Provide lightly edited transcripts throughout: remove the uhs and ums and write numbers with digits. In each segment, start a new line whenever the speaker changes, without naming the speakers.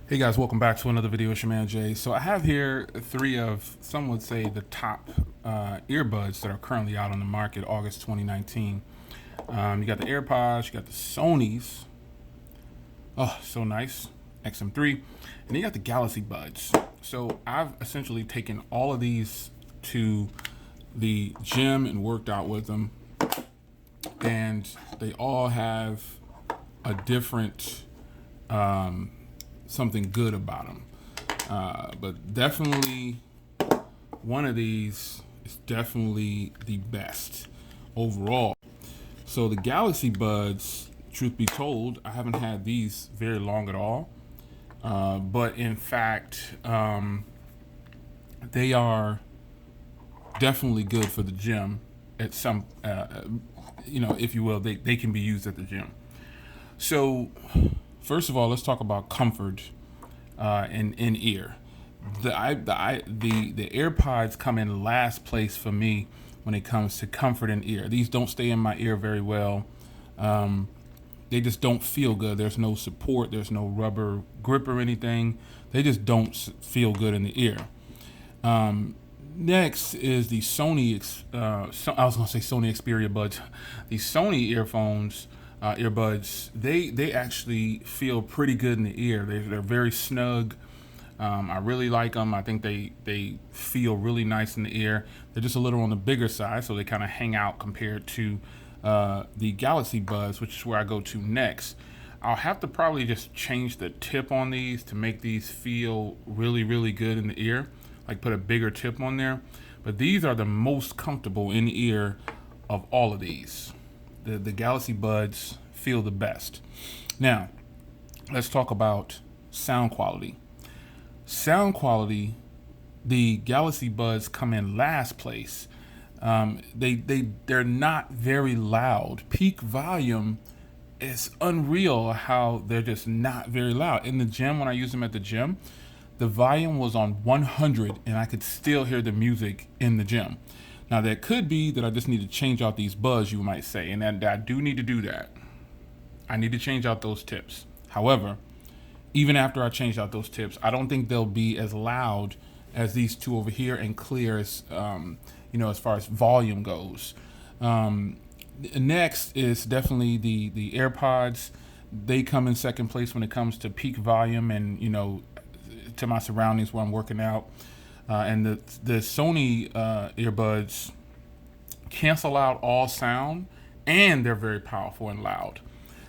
Hey guys, welcome back to another video. It's your man Jay. So I have here three of, some would say, the top earbuds that are currently out on the market, August 2019. You got the AirPods, you got the Sony's, oh so nice, XM3, and then you got the Galaxy Buds. So I've essentially taken all of these to the gym and worked out with them, and they all have a different something good about them. But definitely one of these is definitely the best overall. So the Galaxy Buds, truth be told, I haven't had these very long at all. But in fact, they are definitely good for the gym at some, if you will, they can be used at the gym. So first of all, let's talk about comfort in ear. The AirPods come in last place for me when it comes to comfort in ear. These don't stay in my ear very well. They just don't feel good. There's no support. There's no rubber grip or anything. They just don't feel good in the ear. Next is the Sony. I was gonna say Sony Xperia Buds. The Sony earbuds, they actually feel pretty good in the ear. They're very snug. I really like them. I think they feel really nice in the ear. They're just a little on the bigger side, so they kind of hang out compared to the Galaxy Buds, which is where I go to next. I'll have to probably just change the tip on these to make these feel really, really good in the ear, like put a bigger tip on there. But these are the most comfortable in the ear of all of these. The Galaxy Buds feel the best. Now, let's talk about sound quality. Sound quality, the Galaxy Buds come in last place. They're not very loud. Peak volume is unreal how they're just not very loud. In the gym, when I use them at the gym, the volume was on 100 and I could still hear the music in the gym. Now, that could be that I just need to change out these buds, you might say, and that I do need to do that. I need to change out those tips. However, even after I change out those tips, I don't think they'll be as loud as these two over here and clear as, as far as volume goes. Next is definitely the AirPods. They come in second place when it comes to peak volume and, to my surroundings where I'm working out. And the Sony earbuds cancel out all sound, and they're very powerful and loud.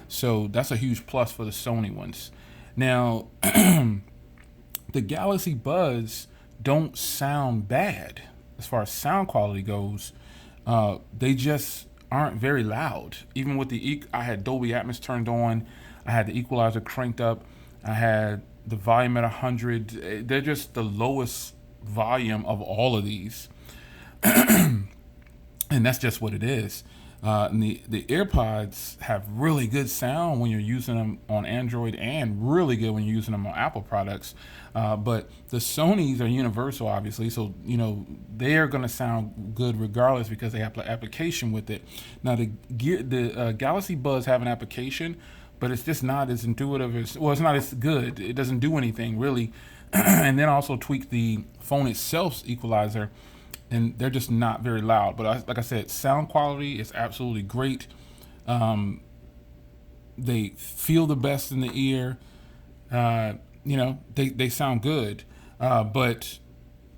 So that's a huge plus for the Sony ones. Now, the Galaxy Buds don't sound bad as far as sound quality goes. They just aren't very loud. Even with I had Dolby Atmos turned on, I had the equalizer cranked up, I had the volume at 100. They're just the lowest volume of all of these. And that's just what it is. And the AirPods have really good sound when you're using them on Android, and really good when you're using them on Apple products. But the Sonys are universal, obviously, so they are going to sound good regardless because they have the application with it. Now the Galaxy Buds have an application, but it's just not as intuitive as, it's not as good. It doesn't do anything really. And then also tweak the phone itself's equalizer, and they're just not very loud. But like I said, sound quality is absolutely great. They feel the best in the ear. They sound good. But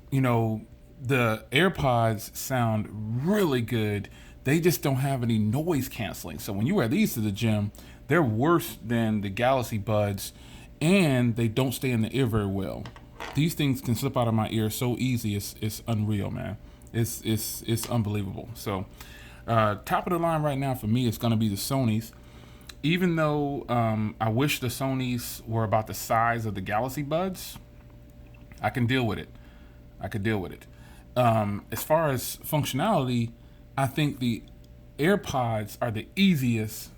the AirPods sound really good. They just don't have any noise canceling. So when you wear these to the gym, they're worse than the Galaxy Buds, and they don't stay in the ear very well. These things can slip out of my ear so easy. It's unreal, man. It's unbelievable. So top of the line right now for me is going to be the Sonys. Even though I wish the Sonys were about the size of the Galaxy Buds, I can deal with it. As far as functionality, I think the AirPods are the easiest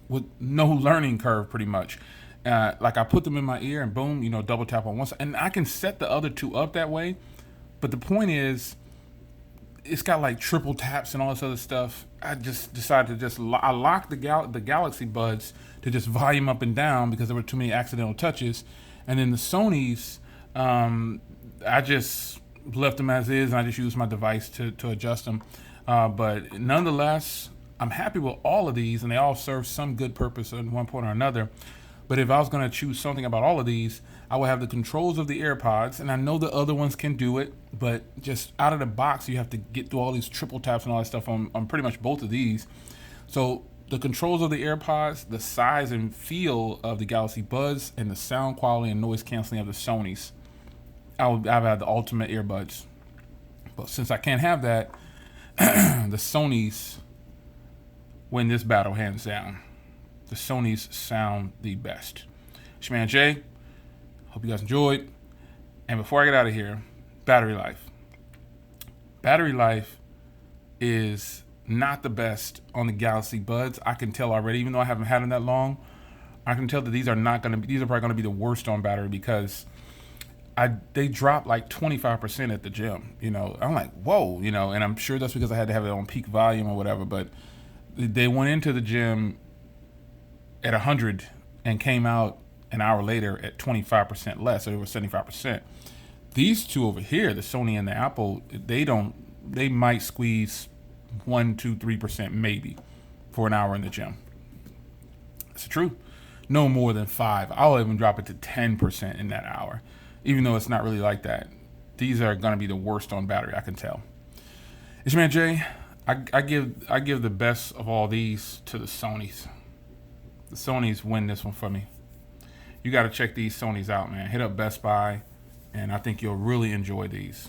with no learning curve, pretty much. Like I put them in my ear and boom, double tap on one side, and I can set the other two up that way. But the point is, it's got like triple taps and all this other stuff. I just decided to I locked the Galaxy Buds to just volume up and down because there were too many accidental touches. And then the Sonys, I just left them as is, and I just used my device to adjust them. But nonetheless, I'm happy with all of these, and they all serve some good purpose at one point or another. But if I was going to choose something about all of these, I would have the controls of the AirPods, and I know the other ones can do it, but just out of the box, you have to get through all these triple taps and all that stuff on pretty much both of these. So the controls of the AirPods, the size and feel of the Galaxy Buds, and the sound quality and noise canceling of the Sonys, I've had the ultimate earbuds. But since I can't have that, the Sonys win this battle hands down. The Sonys sound the best. It's your man Jay. Hope you guys enjoyed. And before I get out of here, battery life. Battery life is not the best on the Galaxy Buds. I can tell already, even though I haven't had them that long. I can tell that these are probably going to be the worst on battery because they drop like 25% at the gym. I'm like, whoa, and I'm sure that's because I had to have it on peak volume or whatever. But they went into the gym at 100 and came out an hour later at 25% less, so it was 75%. These two over here, the Sony and the Apple, they might squeeze 1, 2, 3% maybe for an hour in the gym. It's true. No more than 5. I'll even drop it to 10% in that hour, even though it's not really like that. These are going to be the worst on battery, I can tell. It's your man Jay. I give the best of all these to the Sonys. The Sonys win this one for me. You got to check these Sonys out, man. Hit up Best Buy, and I think you'll really enjoy these.